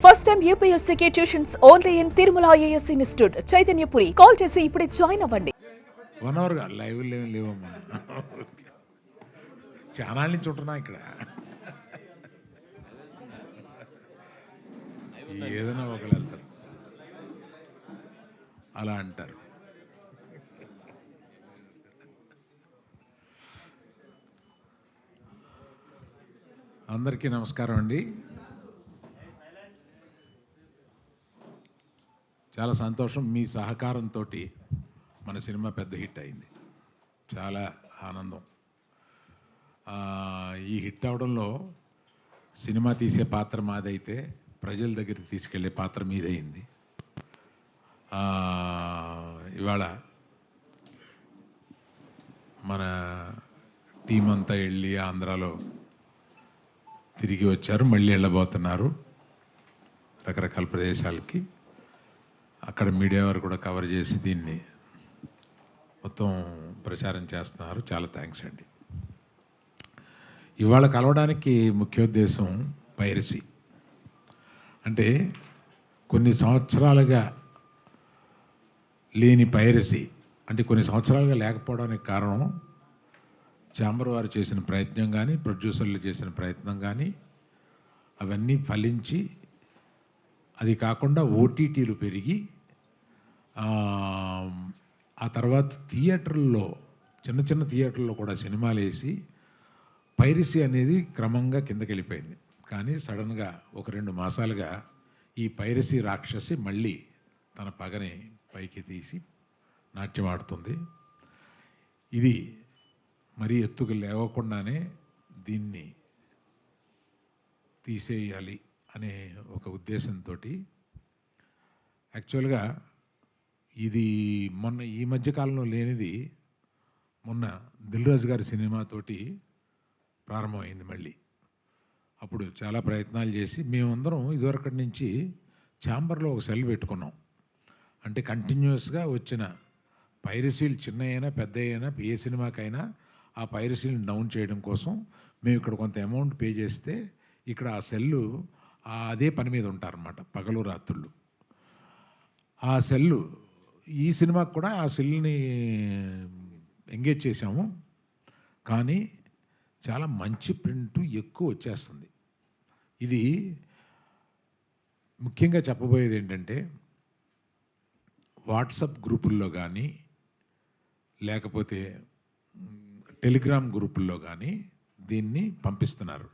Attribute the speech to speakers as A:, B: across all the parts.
A: First time యూపీఎస్సీకి tuitions only in Tirumala IAS institute Chaitanyapuri. Call చేసి ఇప్పుడే జాయిన్ అవ్వండి.
B: 1 అవర్గా లైవ్ లేవమ్మా. చాలా నుంచి ఉంటున్నా ఇక్కడ. ఏదైనా ఒకళ్ళు వెళ్తారు అలా అంటారు. అందరికీ నమస్కారం అండి. చాలా సంతోషం, మీ సహకారంతో మన సినిమా పెద్ద హిట్ అయింది. చాలా ఆనందం. ఈ హిట్ అవడంలో సినిమా తీసే పాత్ర మాదైతే ప్రజల దగ్గరికి తీసుకెళ్లే పాత్ర మీదయింది. ఇవాళ మన టీం అంతా వెళ్ళి ఆంధ్రాలో తిరిగి వచ్చారు, మళ్ళీ వెళ్ళబోతున్నారు రకరకాల ప్రదేశాలకి. అక్కడ మీడియా వారు కూడా కవర్ చేసి దీన్ని మొత్తం ప్రచారం చేస్తున్నారు. చాలా థ్యాంక్స్ అండి. ఇవాళ కలవడానికి ముఖ్యోద్దేశం పైరసీ. అంటే కొన్ని సంవత్సరాలుగా లేని పైరసీ, అంటే కొన్ని సంవత్సరాలుగా లేకపోవడానికి కారణం ఛాంబర్ వారు చేసిన ప్రయత్నం కానీ, ప్రొడ్యూసర్లు చేసిన ప్రయత్నం కానీ అవన్నీ ఫలించి, అది కాకుండా ఓటీటీలు పెరిగి ఆ తర్వాత థియేటర్లో, చిన్న చిన్న థియేటర్లో కూడా సినిమాలు వేసి పైరసీ అనేది క్రమంగా కిందకి వెళ్ళిపోయింది. కానీ సడన్గా ఒక 2 మాసాలుగా ఈ పైరసీ రాక్షసి మళ్ళీ తన పగని పైకి తీసి నాట్యం ఆడుతుంది. ఇది మరీ ఎత్తుకు లేవకుండానే దీన్ని తీసేయాలి అనే ఒక ఉద్దేశంతో యాక్చువల్గా ఇది మొన్న ఈ మధ్యకాలంలో లేనిది మొన్న దిల్ రాజు గారి సినిమాతోటి ప్రారంభమైంది మళ్ళీ. అప్పుడు చాలా ప్రయత్నాలు చేసి మేమందరం ఇదివరకటి నుంచి ఛాంబర్లో ఒక సెల్ పెట్టుకున్నాం. అంటే కంటిన్యూస్గా వచ్చిన పైరసీలు చిన్న అయినా పెద్ద అయినా ఏ సినిమాకైనా ఆ పైరసీలను డౌన్ చేయడం కోసం మేము ఇక్కడ కొంత అమౌంట్ పే చేస్తే ఇక్కడ ఆ సెల్లు అదే పని మీద ఉంటారన్నమాట, పగలు రాత్రుళ్ళు. ఆ సెల్లు ఈ సినిమాకి కూడా ఆ సెల్ని ఎంగేజ్ చేశాము. కానీ చాలా మంచి ప్రింట్ ఎక్కువ వచ్చేస్తుంది. ఇది ముఖ్యంగా చెప్పబోయేది ఏంటంటే, వాట్సాప్ గ్రూపుల్లో కానీ లేకపోతే టెలిగ్రామ్ గ్రూపుల్లో కానీ దీన్ని పంపిస్తున్నారు.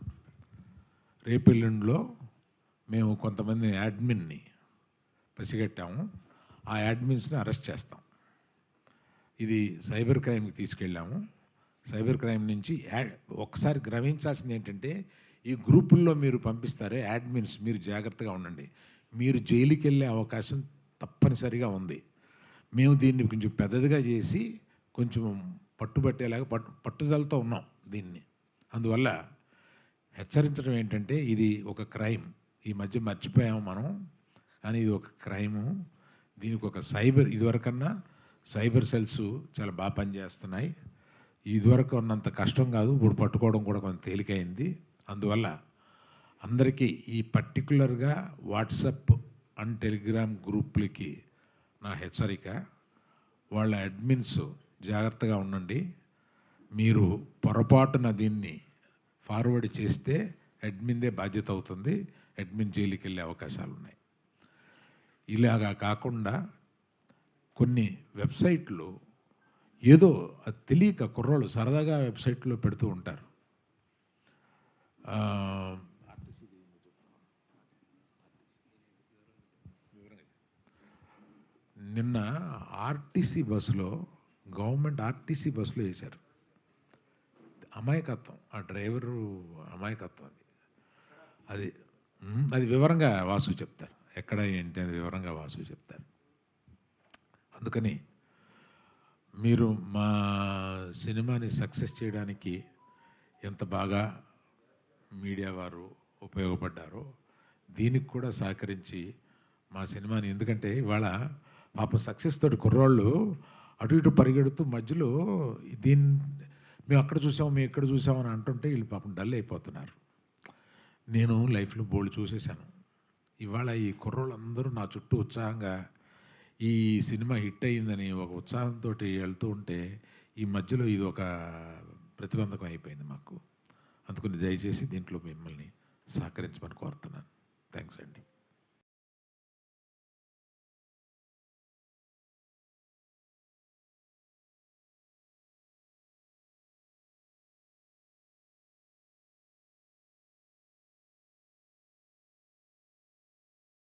B: రేపెల్లుండిలో మేము కొంతమంది యాడ్మిన్ని పసిగట్టాము. ఆ యాడ్మిన్స్ని అరెస్ట్ చేస్తాం. ఇది సైబర్ క్రైమ్కి తీసుకెళ్ళాము. సైబర్ క్రైమ్ నుంచి ఒకసారి గ్రహించాల్సింది ఏంటంటే, ఈ గ్రూపుల్లో మీరు పంపిస్తారే యాడ్మిన్స్, మీరు జాగ్రత్తగా ఉండండి. మీరు జైలుకి వెళ్ళే అవకాశం తప్పనిసరిగా ఉంది. మేము దీన్ని కొంచెం పెద్దదిగా చేసి కొంచెం పట్టుబట్టేలాగా పట్టుదలతో ఉన్నాం దీన్ని. అందువల్ల హెచ్చరించడం ఏంటంటే, ఇది ఒక క్రైమ్. ఈ మధ్య మర్చిపోయాము మనం, కానీ ఇది ఒక క్రైము. దీనికి ఒక ఇదివరకన్నా సైబర్ సెల్స్ చాలా బాగా పనిచేస్తున్నాయి. ఇదివరకు ఉన్నంత కష్టం కాదు, ఇప్పుడు పట్టుకోవడం కూడా కొంచెం తేలికైంది. అందువల్ల అందరికీ ఈ పర్టికులర్గా వాట్సాప్ అండ్ టెలిగ్రామ్ గ్రూపులకి నా హెచ్చరిక, వాళ్ళ అడ్మిన్స్ జాగ్రత్తగా ఉండండి. మీరు పొరపాటున దీన్ని ఫార్వర్డ్ చేస్తే అడ్మిన్దే బాధ్యత అవుతుంది. అడ్మిన్ జైలుకి వెళ్ళే అవకాశాలు ఉన్నాయి. ఇలాగా కాకుండా కొన్ని వెబ్సైట్లు ఏదో అది తెలియక కుర్రోళ్ళు సరదాగా వెబ్సైట్లో పెడుతూ ఉంటారు. నిన్న ఆర్టీసీ బస్సులో, గవర్నమెంట్ ఆర్టీసీ బస్సులో వేశారు. అమాయకత్వం, ఆ డ్రైవరు అమాయకత్వం. అది అది వివరంగా వాసు చెప్తారు. ఎక్కడ ఏంటి అది వివరంగా వాసు చెప్తారు. అందుకని మీరు మా సినిమాని సక్సెస్ చేయడానికి ఎంత బాగా మీడియా వారు ఉపయోగపడ్డారో దీనికి కూడా సహకరించి మా సినిమాని, ఎందుకంటే ఇవాళ పాప సక్సెస్ తోటి కుర్రోళ్ళు అటు ఇటు పరిగెడుతూ మధ్యలో మేము అక్కడ చూసాము, మేము ఇక్కడ చూసామని అంటుంటే వీళ్ళు పాపం డల్ అయిపోతున్నారు. నేను లైఫ్లో బోల్డ్ చూసేశాను. ఇవాళ ఈ కుర్రోళ్ళందరూ నా చుట్టూ ఉత్సాహంగా ఈ సినిమా హిట్ అయిందని ఒక ఉత్సాహంతో వెళ్తూ ఉంటే ఈ మధ్యలో ఇది ఒక ప్రతిబంధకం అయిపోయింది మాకు. అందుకని దయచేసి దీంట్లో మిమ్మల్ని సహకరించమని కోరుతున్నాను. థ్యాంక్స్ అండి.